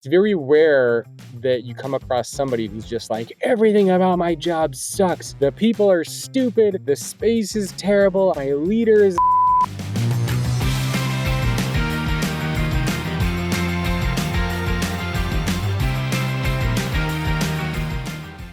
It's very rare that you come across somebody who's just like, everything about my job sucks. The people are stupid. The space is terrible. My leader is.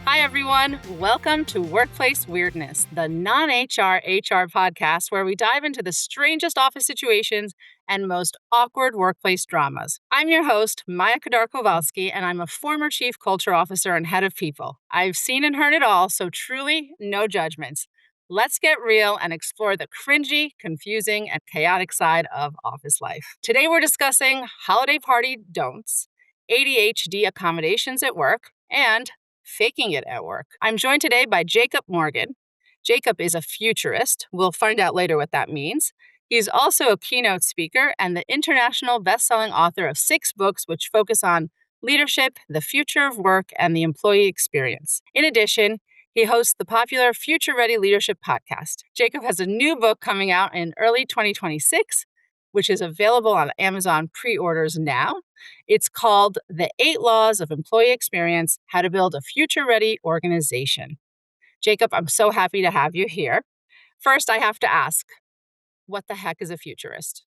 Hi, everyone. Welcome to Workplace Weirdness, the non-HR HR podcast where we dive into the strangest office situations and most awkward workplace dramas. I'm your host, Maya Kadar-Kowalski, and I'm a former chief culture officer and head of people. I've seen and heard it all, so truly no judgments. Let's get real and explore the cringy, confusing, and chaotic side of office life. Today, we're discussing holiday party don'ts, ADHD accommodations at work, and faking it at work. I'm joined today by Jacob Morgan. Jacob is a futurist. We'll find out later what that means. He's also a keynote speaker and the international best-selling author of 6 books which focus on leadership, the future of work, and the employee experience. In addition, he hosts the popular Future Ready Leadership podcast. Jacob has a new book coming out in early 2026, which is available on Amazon pre-orders now. It's called The 8 Laws of Employee Experience: How to Build a Future-Ready Organization. Jacob, I'm so happy to have you here. First, I have to ask, what the heck is a futurist?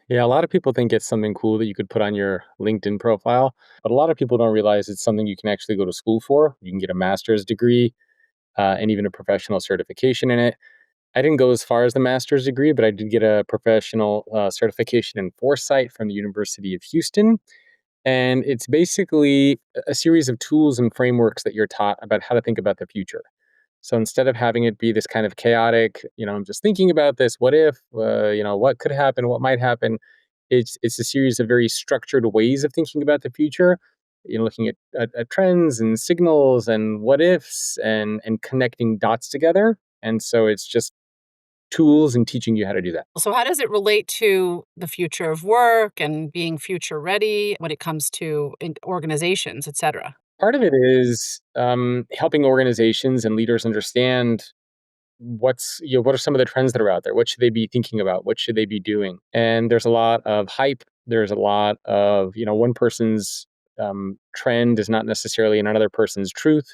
Yeah, a lot of people think it's something cool that you could put on your LinkedIn profile, but a lot of people don't realize it's something you can actually go to school for. You can get a master's degree and even a professional certification in it. I didn't go as far as the master's degree, but I did get a professional certification in foresight from the University of Houston. And it's basically a series of tools and frameworks that you're taught about how to think about the future. So instead of having it be this kind of chaotic, I'm just thinking about this, what if, what could happen, what might happen, it's a series of very structured ways of thinking about the future, looking at trends and signals and what ifs and connecting dots together. And so it's just tools and teaching you how to do that. So how does it relate to the future of work and being future ready when it comes to organizations, et cetera? Part of it is helping organizations and leaders understand what are some of the trends that are out there. What should they be thinking about? What should they be doing? And there's a lot of hype. There's a lot of one person's trend is not necessarily another person's truth.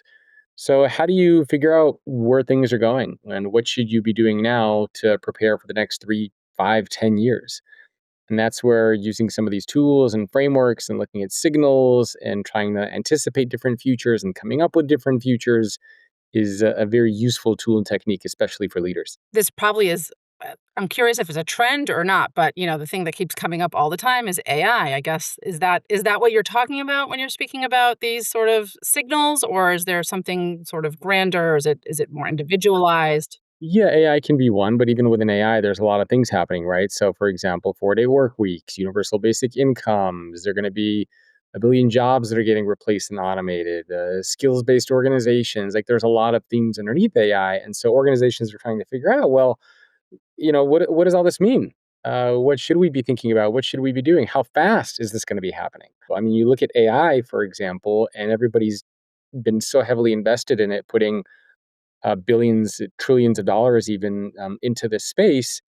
So how do you figure out where things are going and what should you be doing now to prepare for the next 3, 5, 10 years? And that's where using some of these tools and frameworks and looking at signals and trying to anticipate different futures and coming up with different futures is a very useful tool and technique, especially for leaders. This probably is, I'm curious if it's a trend or not, but the thing that keeps coming up all the time is AI, I guess. Is that what you're talking about when you're speaking about these sort of signals, or is there something sort of grander, or is it more individualized? Yeah, AI can be one, but even within AI, there's a lot of things happening, right? So, for example, 4-day work weeks, universal basic incomes, there are going to be a billion jobs that are getting replaced and automated, skills-based organizations. Like there's a lot of themes underneath AI. And so organizations are trying to figure out, well, what does all this mean? What should we be thinking about? What should we be doing? How fast is this going to be happening? Well, I mean, you look at AI, for example, and everybody's been so heavily invested in it, putting billions, trillions of dollars even into this space.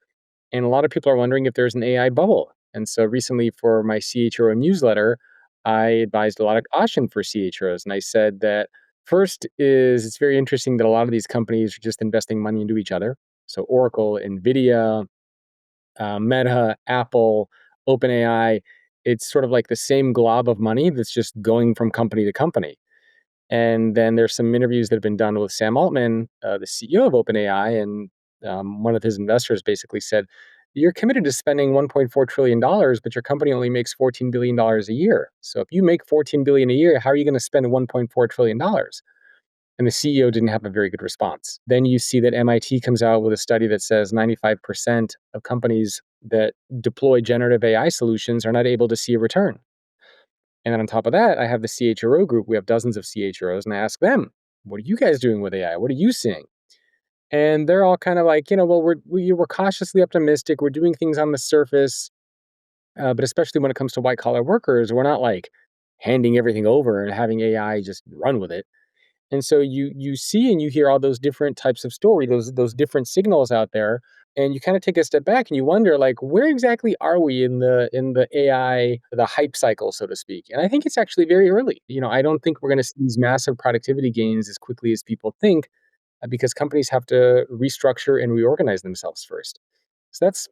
And a lot of people are wondering if there's an AI bubble. And so recently for my CHRO newsletter, I advised a lot of caution for CHROs. And I said that first is it's very interesting that a lot of these companies are just investing money into each other. So Oracle, NVIDIA, Meta, Apple, OpenAI, it's sort of like the same glob of money that's just going from company to company. And then there's some interviews that have been done with Sam Altman, the CEO of OpenAI, and one of his investors basically said, "You're committed to spending $1.4 trillion, but your company only makes $14 billion a year. So if you make $14 billion a year, how are you going to spend $1.4 trillion?" And the CEO didn't have a very good response. Then you see that MIT comes out with a study that says 95% of companies that deploy generative AI solutions are not able to see a return. And then on top of that, I have the CHRO group. We have dozens of CHROs, and I ask them, "What are you guys doing with AI? What are you seeing?" And they're all kind of like, well, we're cautiously optimistic. We're doing things on the surface, but especially when it comes to white collar workers, we're not like handing everything over and having AI just run with it. And so you see and you hear all those different types of story, those different signals out there, and you kind of take a step back and you wonder like where exactly are we in the AI, the hype cycle, so to speak. And I think it's actually very early. I don't think we're going to see these massive productivity gains as quickly as people think because companies have to restructure and reorganize themselves first. So that's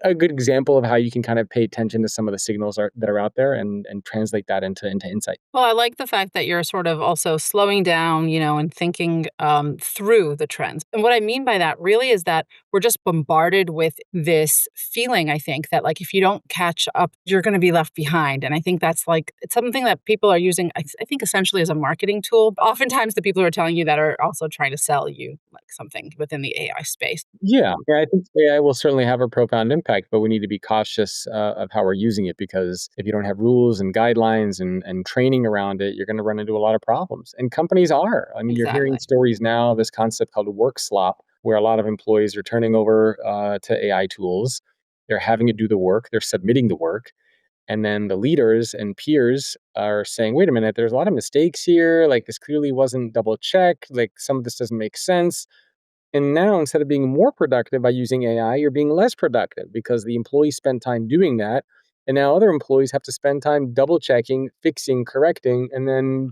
a good example of how you can kind of pay attention to some of the signals that are out there and translate that into insight. Well, I like the fact that you're sort of also slowing down, and thinking through the trends. And what I mean by that really is that we're just bombarded with this feeling, I think, that like if you don't catch up, you're going to be left behind. And I think that's like, it's something that people are using, I think, essentially as a marketing tool. Oftentimes, the people who are telling you that are also trying to sell you like something within the AI space. Yeah, I think AI will certainly have a profound impact, but we need to be cautious of how we're using it because if you don't have rules and guidelines and training around it, you're going to run into a lot of problems. And companies are. I mean, you're hearing Exactly. stories now, this concept called work slop, where a lot of employees are turning over to AI tools. They're having to do the work, they're submitting the work. And then the leaders and peers are saying, wait a minute, there's a lot of mistakes here. Like, this clearly wasn't double checked. Like, some of this doesn't make sense. And now instead of being more productive by using AI, you're being less productive because the employees spent time doing that. And now other employees have to spend time double checking, fixing, correcting, and then,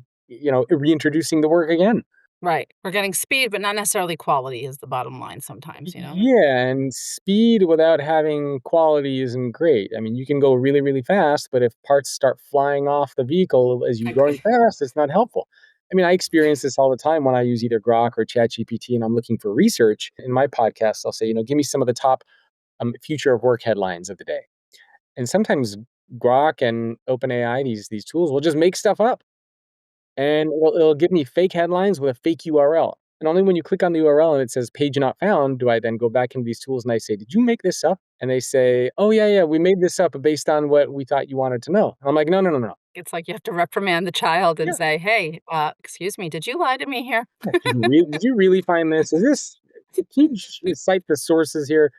reintroducing the work again. Right. We're getting speed, but not necessarily quality is the bottom line sometimes. Yeah, and speed without having quality isn't great. I mean, you can go really, really fast, but if parts start flying off the vehicle as you're going fast, it's not helpful. I mean, I experience this all the time when I use either Grok or ChatGPT and I'm looking for research. In my podcast, I'll say, give me some of the top future of work headlines of the day. And sometimes Grok and OpenAI, these tools will just make stuff up and it'll give me fake headlines with a fake URL. And only when you click on the URL and it says page not found do I then go back into these tools and I say, did you make this up? And they say, oh, yeah, we made this up based on what we thought you wanted to know. And I'm like, no, no, no, no. It's like you have to reprimand the child and Yeah. say, "Hey, excuse me, did you lie to me here?" Did you really find this? Is this, can you cite the sources here?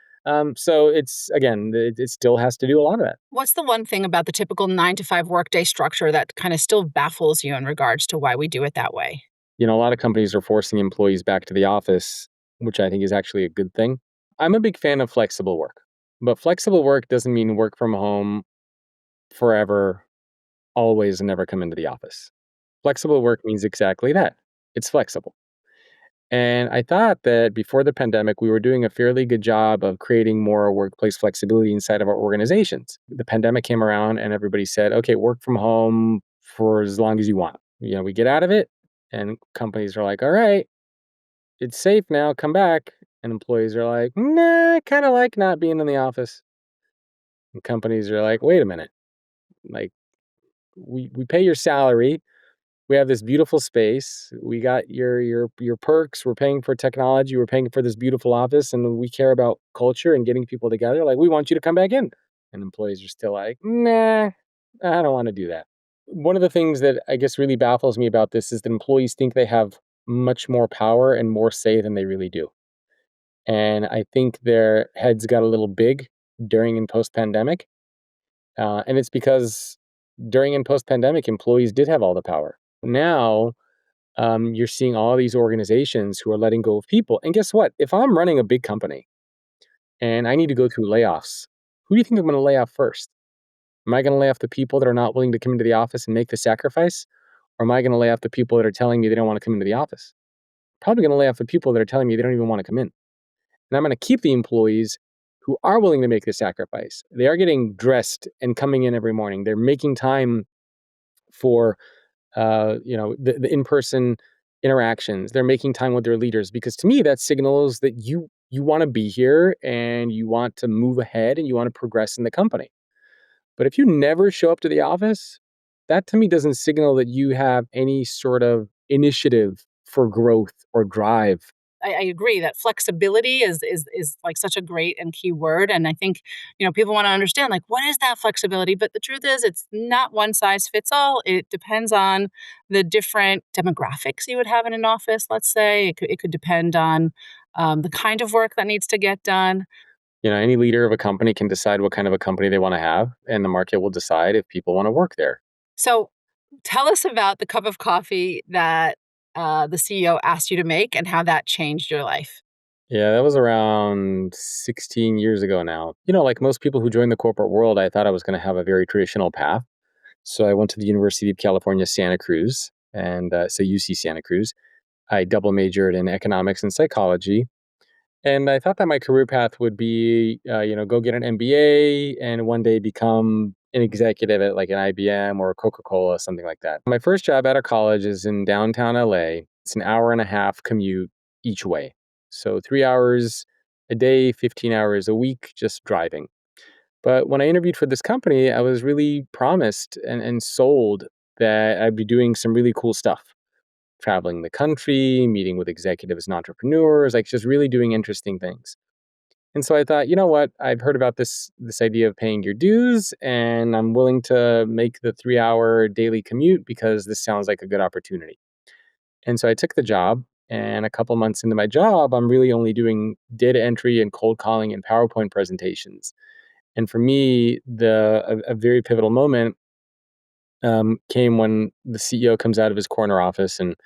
So it's, again, it still has to do a lot of that. What's the one thing about the typical 9 to 5 workday structure that kind of still baffles you in regards to why we do it that way? A lot of companies are forcing employees back to the office, which I think is actually a good thing. I'm a big fan of flexible work, but flexible work doesn't mean work from home forever, always, and never come into the office. Flexible work means exactly that. It's flexible. And I thought that before the pandemic, we were doing a fairly good job of creating more workplace flexibility inside of our organizations. The pandemic came around and everybody said, okay, work from home for as long as you want. We get out of it. And companies are like, all right, it's safe now, come back. And employees are like, nah, I kind of like not being in the office. And companies are like, wait a minute. Like, we pay your salary. We have this beautiful space. We got your perks. We're paying for technology. We're paying for this beautiful office, and we care about culture and getting people together. Like, we want you to come back in. And employees are still like, nah, I don't want to do that. One of the things that I guess really baffles me about this is that employees think they have much more power and more say than they really do. And I think their heads got a little big during and post pandemic. And it's because during and post pandemic, employees did have all the power. Now, you're seeing all these organizations who are letting go of people. And guess what? If I'm running a big company and I need to go through layoffs, who do you think I'm going to lay off first? Am I going to lay off the people that are not willing to come into the office and make the sacrifice? Or am I going to lay off the people that are telling me they don't want to come into the office? Probably going to lay off the people that are telling me they don't even want to come in. And I'm going to keep the employees who are willing to make the sacrifice. They are getting dressed and coming in every morning. They're making time for the in-person interactions. They're making time with their leaders because to me that signals that you want to be here and you want to move ahead and you want to progress in the company. But if you never show up to the office, that to me doesn't signal that you have any sort of initiative for growth or drive. I agree that flexibility is like such a great and key word. And I think, people want to understand like what is that flexibility? But the truth is it's not one size fits all. It depends on the different demographics you would have in an office, let's say. It could depend on the kind of work that needs to get done. Any leader of a company can decide what kind of a company they want to have, and the market will decide if people want to work there. So tell us about the cup of coffee that the CEO asked you to make and how that changed your life? Yeah, that was around 16 years ago now. Like most people who join the corporate world, I thought I was going to have a very traditional path. So I went to the University of California, Santa Cruz, and so UC Santa Cruz. I double majored in economics and psychology. And I thought that my career path would be, go get an MBA and one day become an executive at like an IBM or Coca-Cola, something like that. My first job out of college is in downtown LA. It's an hour and a half commute each way. So 3 hours a day, 15 hours a week, just driving. But when I interviewed for this company, I was really promised and sold that I'd be doing some really cool stuff, traveling the country, meeting with executives and entrepreneurs, like just really doing interesting things. And so I thought, you know what? I've heard about this idea of paying your dues, and I'm willing to make the 3 hour daily commute because this sounds like a good opportunity. And so I took the job. And a couple months into my job, I'm really only doing data entry and cold calling and PowerPoint presentations. And for me, a very pivotal moment came when the CEO comes out of his corner office and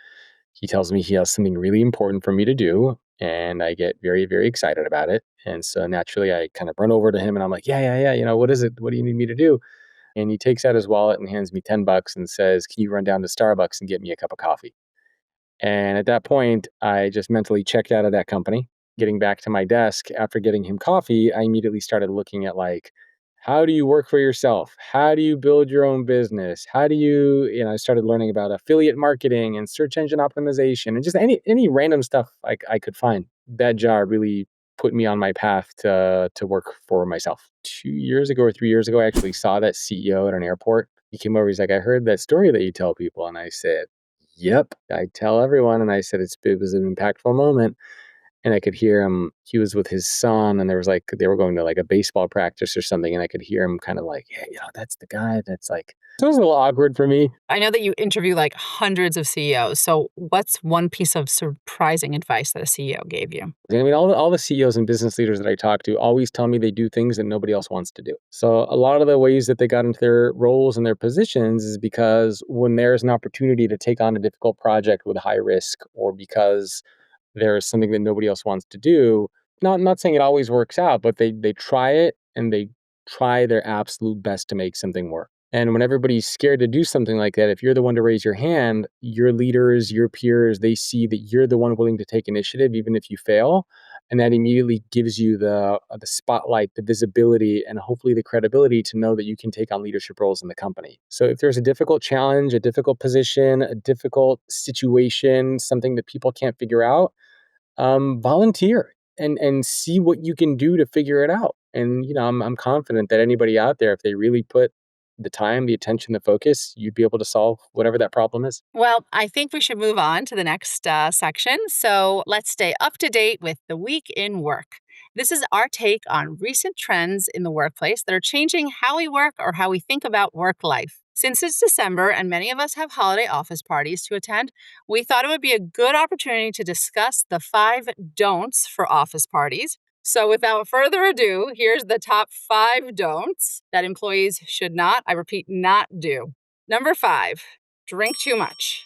he tells me he has something really important for me to do. And I get very, very excited about it. And so naturally, I kind of run over to him and I'm like, yeah, yeah, yeah. What is it? What do you need me to do? And he takes out his wallet and hands me $10 and says, can you run down to Starbucks and get me a cup of coffee? And at that point, I just mentally checked out of that company. Getting back to my desk after getting him coffee, I immediately started looking at like, how do you work for yourself? How do you build your own business? How do I started learning about affiliate marketing and search engine optimization and just any random stuff I could find. That job really put me on my path to work for myself. 2 years ago or 3 years ago, I actually saw that CEO at an airport. He came over, he's like, I heard that story that you tell people. And I said, yep, I tell everyone. And I said, it was an impactful moment. And I could hear him, he was with his son, and there was like, they were going to like a baseball practice or something. And I could hear him kind of like, hey, that's the guy that's like, so it was a little awkward for me. I know that you interview like hundreds of CEOs. So, what's one piece of surprising advice that a CEO gave you? I mean, all the CEOs and business leaders that I talk to always tell me they do things that nobody else wants to do. So a lot of the ways that they got into their roles and their positions is because when there's an opportunity to take on a difficult project with high risk, or because there's something that nobody else wants to do. Not saying it always works out, but they try it and they try their absolute best to make something work. And when everybody's scared to do something like that, if you're the one to raise your hand, your leaders, your peers, they see that you're the one willing to take initiative, even if you fail. And that immediately gives you the spotlight, the visibility, and hopefully the credibility to know that you can take on leadership roles in the company. So if there's a difficult challenge, a difficult position, a difficult situation, something that people can't figure out, volunteer and see what you can do to figure it out. And I'm confident that anybody out there, if they really put the time, the attention, the focus, you'd be able to solve whatever that problem is. Well, I think we should move on to the next section. So let's stay up to date with the week in work. This is our take on recent trends in the workplace that are changing how we work or how we think about work life. Since it's December and many of us have holiday office parties to attend, we thought it would be a good opportunity to discuss the 5 don'ts for office parties. So, without further ado, here's the top 5 don'ts that employees should not, I repeat, not do. Number 5, drink too much.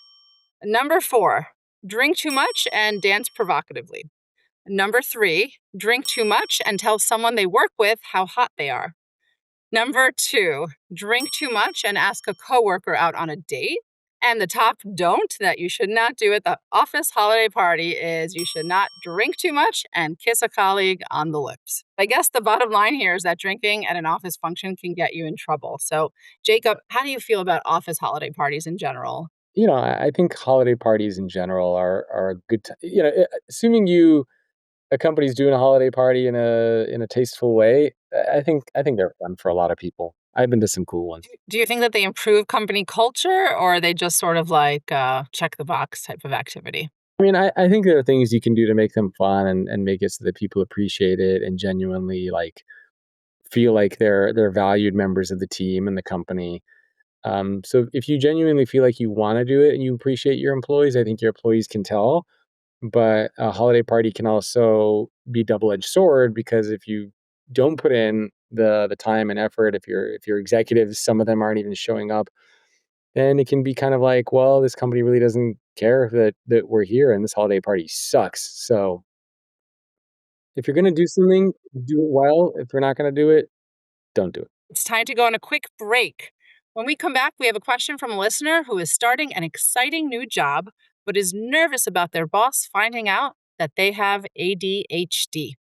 Number 4, drink too much and dance provocatively. Number 3, drink too much and tell someone they work with how hot they are. Number 2, drink too much and ask a coworker out on a date. And the top don't that you should not do at the office holiday party is you should not drink too much and kiss a colleague on the lips. I guess the bottom line here is that drinking at an office function can get you in trouble. So, Jacob, how do you feel about office holiday parties in general? I think holiday parties in general are a good time. Assuming a company's doing a holiday party in a tasteful way, I think they're fun for a lot of people. I've been to some cool ones. Do you think that they improve company culture or are they just sort of like check the box type of activity? I mean, I think there are things you can do to make them fun and make it so that people appreciate it and genuinely like feel like they're valued members of the team and the company. So if you genuinely feel like you want to do it and you appreciate your employees, I think your employees can tell. But a holiday party can also be double-edged sword because if you don't put in the time and effort, if your executives, some of them aren't even showing up, then it can be kind of like, well, this company really doesn't care that we're here and this holiday party sucks. So if you're gonna do something, do it well. If you're not gonna do it, don't do it. It's time to go on a quick break. When we come back, we have a question from a listener who is starting an exciting new job, but is nervous about their boss finding out that they have ADHD.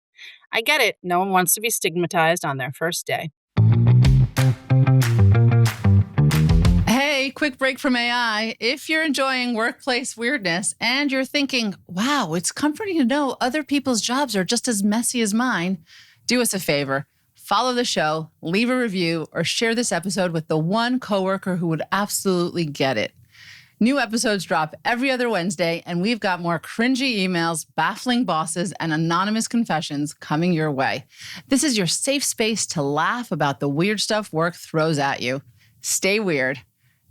I get it, no one wants to be stigmatized on their first day. Hey, quick break from AI. If you're enjoying Workplace Weirdness and you're thinking, wow, it's comforting to know other people's jobs are just as messy as mine, do us a favor. Follow the show, leave a review, or share this episode with the one coworker who would absolutely get it. New episodes drop every other Wednesday, and we've got more cringy emails, baffling bosses, and anonymous confessions coming your way. This is your safe space to laugh about the weird stuff work throws at you. Stay weird.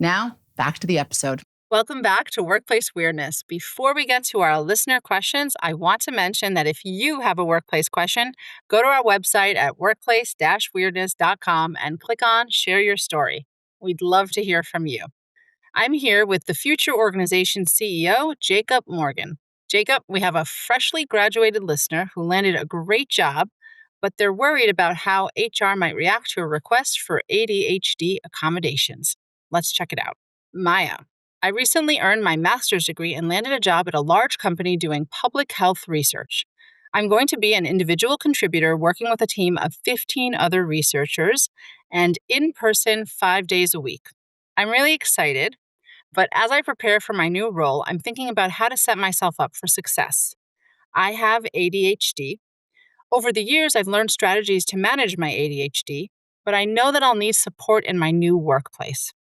Now, back to the episode. Welcome back to Workplace Weirdness. Before we get to our listener questions, I want to mention that if you have a workplace question, go to our website at workplace-weirdness.com and click on Share Your Story. We'd love to hear from you. I'm here with the Future Organization CEO, Jacob Morgan. Jacob, we have a freshly graduated listener who landed a great job, but they're worried about how HR might react to a request for ADHD accommodations. Let's check it out. Maya. I recently earned my master's degree and landed a job at a large company doing public health research. I'm going to be an individual contributor working with a team of 15 other researchers and in person 5 days a week. I'm really excited, but as I prepare for my new role, I'm thinking about how to set myself up for success. I have ADHD. Over the years, I've learned strategies to manage my ADHD, but I know that I'll need support in my new workplace.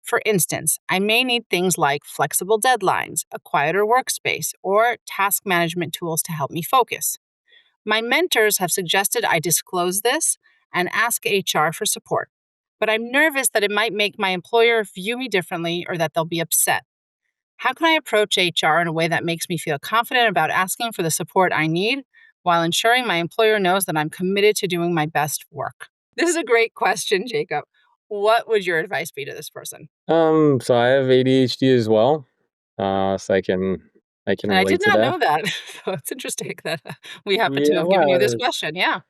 For instance, I may need things like flexible deadlines, a quieter workspace, or task management tools to help me focus. My mentors have suggested I disclose this and ask HR for support, but I'm nervous that it might make my employer view me differently or that they'll be upset. How can I approach HR in a way that makes me feel confident about asking for the support I need while ensuring my employer knows that I'm committed to doing my best work? This is a great question, Jacob. What would your advice be to this person? So I have ADHD as well. So I can And I did relate to not that. know that. So it's interesting that we happen to Yeah, have given you this well, question. Yeah.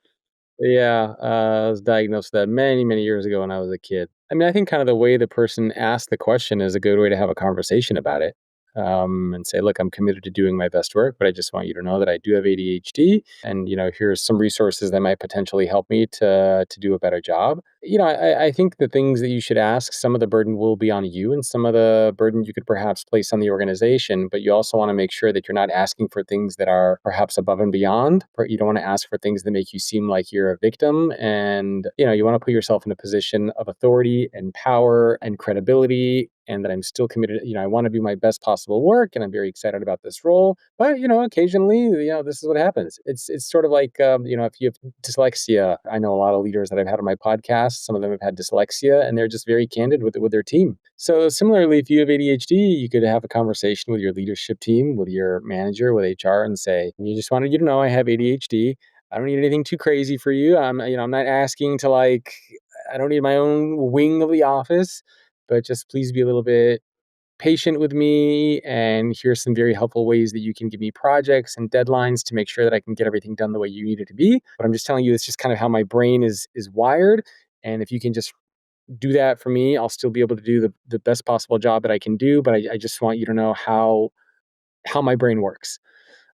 yeah, I was diagnosed with that many, many years ago when I was a kid. I mean, I think kind of the way the person asked the question is a good way to have a conversation about it. And say, look, I'm committed to doing my best work, but I just want you to know that I do have ADHD, and here's some resources that might potentially help me to do a better job. I think the things that you should ask, some of the burden will be on you, and some of the burden you could perhaps place on the organization. But you also want to make sure that you're not asking for things that are perhaps above and beyond. You don't want to ask for things that make you seem like you're a victim, and you want to put yourself in a position of authority and power and credibility, and that I'm still committed. I want to do my best possible work, and I'm very excited about this role. But occasionally, this is what happens. It's sort of like if you have dyslexia. I know a lot of leaders that I've had on my podcast. Some of them have had dyslexia, and they're just very candid with their team. So similarly, if you have ADHD, you could have a conversation with your leadership team, with your manager, with HR, and say, "You just wanted you to know I have ADHD. I don't need anything too crazy for you. I'm not asking to like. I don't need my own wing of the office, but just please be a little bit patient with me, and here's some very helpful ways that you can give me projects and deadlines to make sure that I can get everything done the way you need it to be. But I'm just telling you, it's just kind of how my brain is wired. And if you can just do that for me, I'll still be able to do the best possible job that I can do. But I just want you to know how my brain works."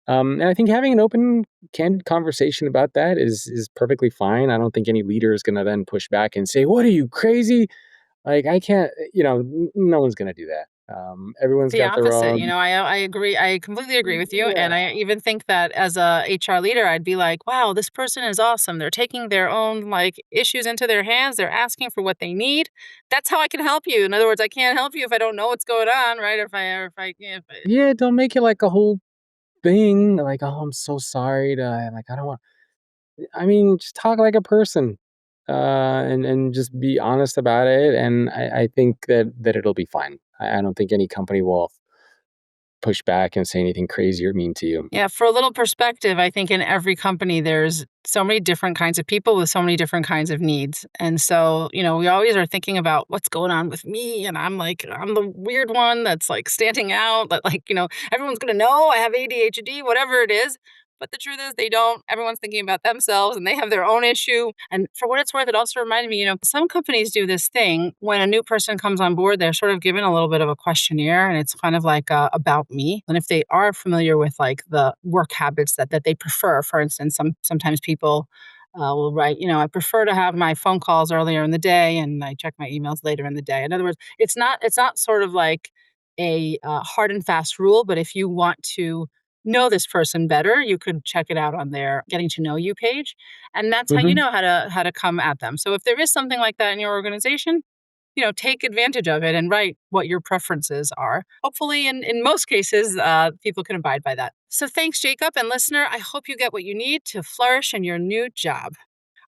And I think having an open, candid conversation about that is perfectly fine. I don't think any leader is going to then push back and say, "What are you, crazy? Like, I can't," no one's going to do that. Everyone's The got their opposite. own. I agree. I completely agree with you. And Yeah. I even think that as a HR leader, I'd be like, wow, this person is awesome. They're taking their own like issues into their hands. They're asking for what they need. That's how I can help you. In other words, I can't help you if I don't know what's going on, right? Yeah, don't make it like a whole thing, like, "Oh, I'm so sorry to," like, I don't want. I mean, just talk like a person, and just be honest about it, and I think that it'll be fine. I don't think any company will push back and say anything crazy or mean to you. Yeah, for a little perspective, I think in every company there's so many different kinds of people with so many different kinds of needs. And so, we always are thinking about what's going on with me. And I'm like, I'm the weird one that's like standing out, that like, everyone's going to know I have ADHD, whatever it is. But the truth is, they don't. Everyone's thinking about themselves and they have their own issue. And for what it's worth, it also reminded me, some companies do this thing when a new person comes on board, they're sort of given a little bit of a questionnaire and it's kind of like about me. And if they are familiar with like the work habits that they prefer, for instance, sometimes people will write, I prefer to have my phone calls earlier in the day and I check my emails later in the day. In other words, it's not sort of like a hard and fast rule, but if you want to know this person better, you could check it out on their getting to know you page. And that's how you Hmm. know how to come at them. So if there is something like that in your organization, take advantage of it and write what your preferences are. Hopefully, in most cases, people can abide by that. So thanks, Jacob. And listener, I hope you get what you need to flourish in your new job.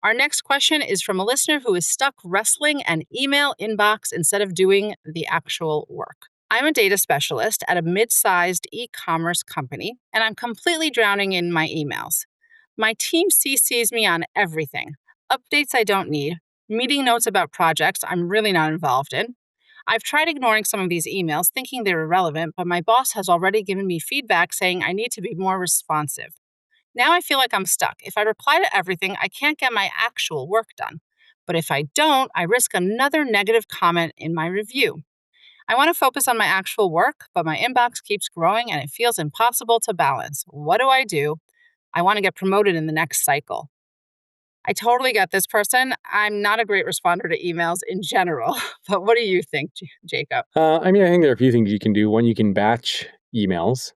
Our next question is from a listener who is stuck wrestling an email inbox instead of doing the actual work. I'm a data specialist at a mid sized e commerce company, and I'm completely drowning in my emails. My team CCs me on everything, updates I don't need, meeting notes about projects I'm really not involved in. I've tried ignoring some of these emails, thinking they're irrelevant, but my boss has already given me feedback saying I need to be more responsive. Now I feel like I'm stuck. If I reply to everything, I can't get my actual work done. But if I don't, I risk another negative comment in my review. I want to focus on my actual work, but my inbox keeps growing and it feels impossible to balance. What do I do? I want to get promoted in the next cycle. I totally get this person. I'm not a great responder to emails in general, but what do you think, Jacob? I think there are a few things you can do. One, you can batch emails.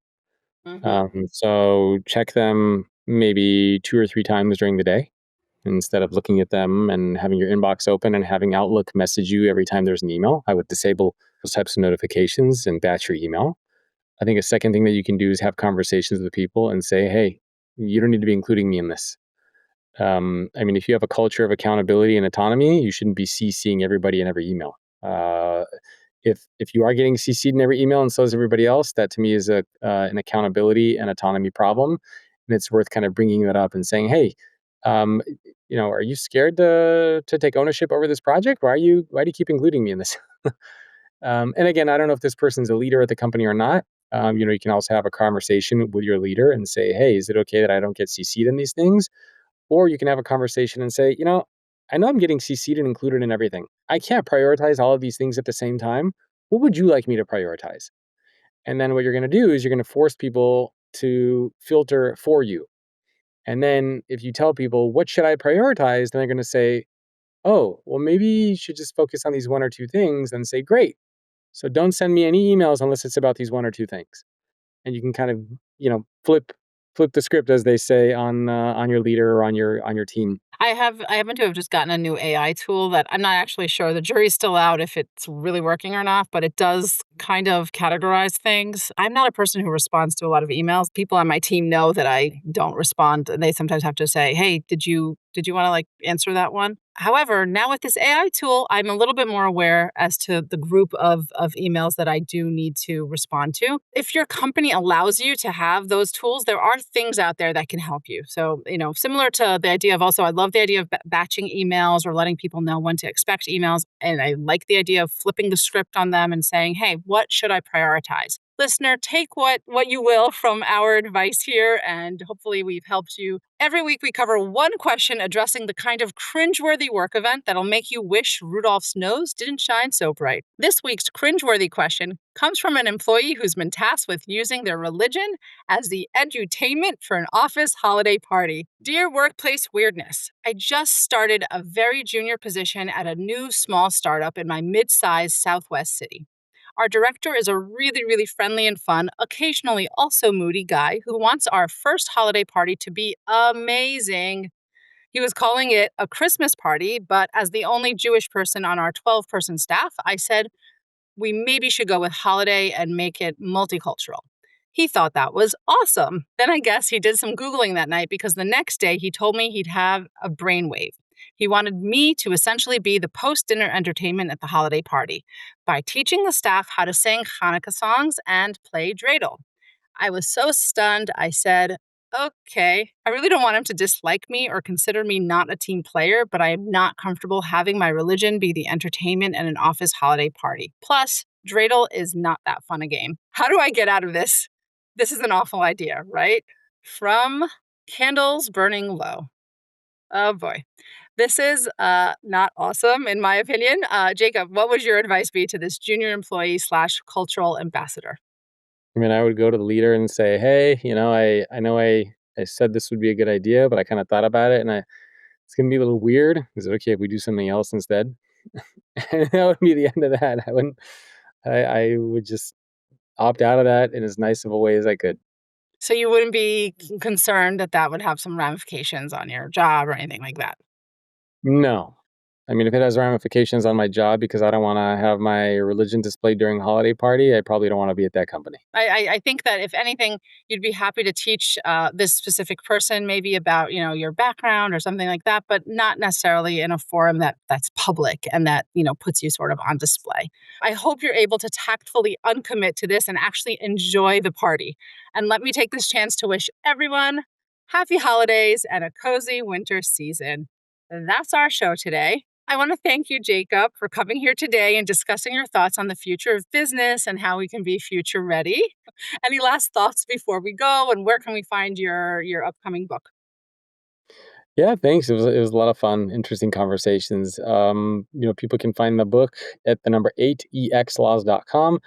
Hmm. So check them maybe 2 or 3 times during the day instead of looking at them and having your inbox open and having Outlook message you every time there's an email. I would disable those types of notifications and batch your email. I think a second thing that you can do is have conversations with people and say, hey, you don't need to be including me in this. If you have a culture of accountability and autonomy, you shouldn't be CCing everybody in every email. If you are getting CC'd in every email and so is everybody else, that to me is an accountability and autonomy problem, and it's worth kind of bringing that up and saying, hey, um, are you scared to take ownership over this project? Why do you keep including me in this? And again, I don't know if this person's a leader at the company or not. You can also have a conversation with your leader and say, hey, is it okay that I don't get CC'd in these things? Or you can have a conversation and say, I know I'm getting CC'd and included in everything. I can't prioritize all of these things at the same time. What would you like me to prioritize? And then what you're going to do is you're going to force people to filter for you. And then if you tell people, what should I prioritize? Then they're going to say, oh, well, maybe you should just focus on these 1 or 2 things and say, great. So don't send me any emails unless it's about these 1 or 2 things. And you can kind of, flip the script, as they say, on your leader or on your team. I happen to have just gotten a new AI tool that I'm not actually sure. The jury's still out if it's really working or not, but it does kind of categorize things. I'm not a person who responds to a lot of emails. People on my team know that I don't respond, and they sometimes have to say, "Hey, did you want to like answer that one?" However, now with this AI tool, I'm a little bit more aware as to the group of emails that I do need to respond to. If your company allows you to have those tools, there are things out there that can help you. So, similar to the idea of also, I love the idea of batching emails or letting people know when to expect emails. And I like the idea of flipping the script on them and saying, hey, what should I prioritize? Listener, take what you will from our advice here, and hopefully we've helped you. Every week we cover one question addressing the kind of cringeworthy work event that'll make you wish Rudolph's nose didn't shine so bright. This week's cringeworthy question comes from an employee who's been tasked with using their religion as the edutainment for an office holiday party. Dear Workplace Weirdness, I just started a very junior position at a new small startup in my mid-sized Southwest city. Our director is a really, really friendly and fun, occasionally also moody guy who wants our first holiday party to be amazing. He was calling it a Christmas party, but as the only Jewish person on our 12-person staff, I said we maybe should go with holiday and make it multicultural. He thought that was awesome. Then I guess he did some Googling that night because the next day he told me he'd have a brainwave. He wanted me to essentially be the post-dinner entertainment at the holiday party by teaching the staff how to sing Hanukkah songs and play dreidel. I was so stunned, I said, okay. I really don't want him to dislike me or consider me not a team player, but I am not comfortable having my religion be the entertainment at an office holiday party. Plus, dreidel is not that fun a game. How do I get out of this? This is an awful idea, right? From Candles Burning Low. Oh boy. This is not awesome, in my opinion. Jacob, what would your advice be to this junior employee slash cultural ambassador? I mean, I would go to the leader and say, "Hey, I know I said this would be a good idea, but I kind of thought about it, and it's gonna be a little weird. Is it okay if we do something else instead?" And that would be the end of that. I would just opt out of that in as nice of a way as I could. So you wouldn't be concerned that that would have some ramifications on your job or anything like that? No. I mean, if it has ramifications on my job because I don't wanna have my religion displayed during a holiday party, I probably don't wanna be at that company. I think that if anything, you'd be happy to teach this specific person maybe about your background or something like that, but not necessarily in a forum that's public and that puts you sort of on display. I hope you're able to tactfully uncommit to this and actually enjoy the party. And let me take this chance to wish everyone happy holidays and a cozy winter season. That's our show today. I want to thank you, Jacob, for coming here today and discussing your thoughts on the future of business and how we can be future ready. Any last thoughts before we go? And where can we find your upcoming book? Yeah, thanks. It was a lot of fun, interesting conversations. People can find the book at the number 8exlaws.com.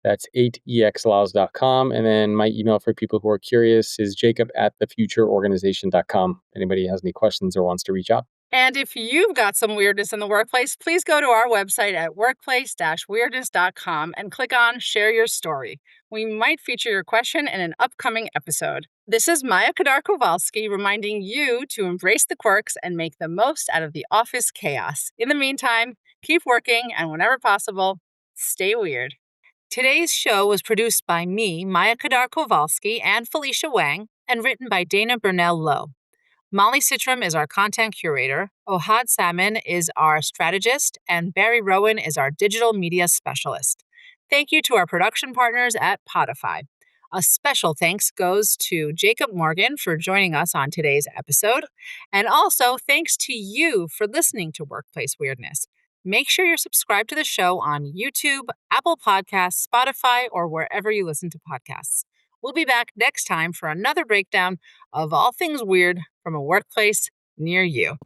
That's 8exlaws.com. And then my email for people who are curious is jacob at thefutureorganization.com. Anybody has any questions or wants to reach out. And if you've got some weirdness in the workplace, please go to our website at workplace-weirdness.com and click on Share Your Story. We might feature your question in an upcoming episode. This is Maya Kadar-Kowalski reminding you to embrace the quirks and make the most out of the office chaos. In the meantime, keep working and whenever possible, stay weird. Today's show was produced by me, Maya Kadar-Kowalski, and Felicia Wang, and written by Dana Burnell Lowe. Molly Citram is our content curator, Ohad Salmon is our strategist, and Barry Rowan is our digital media specialist. Thank you to our production partners at Podify. A special thanks goes to Jacob Morgan for joining us on today's episode. And also thanks to you for listening to Workplace Weirdness. Make sure you're subscribed to the show on YouTube, Apple Podcasts, Spotify, or wherever you listen to podcasts. We'll be back next time for another breakdown of all things weird from a workplace near you.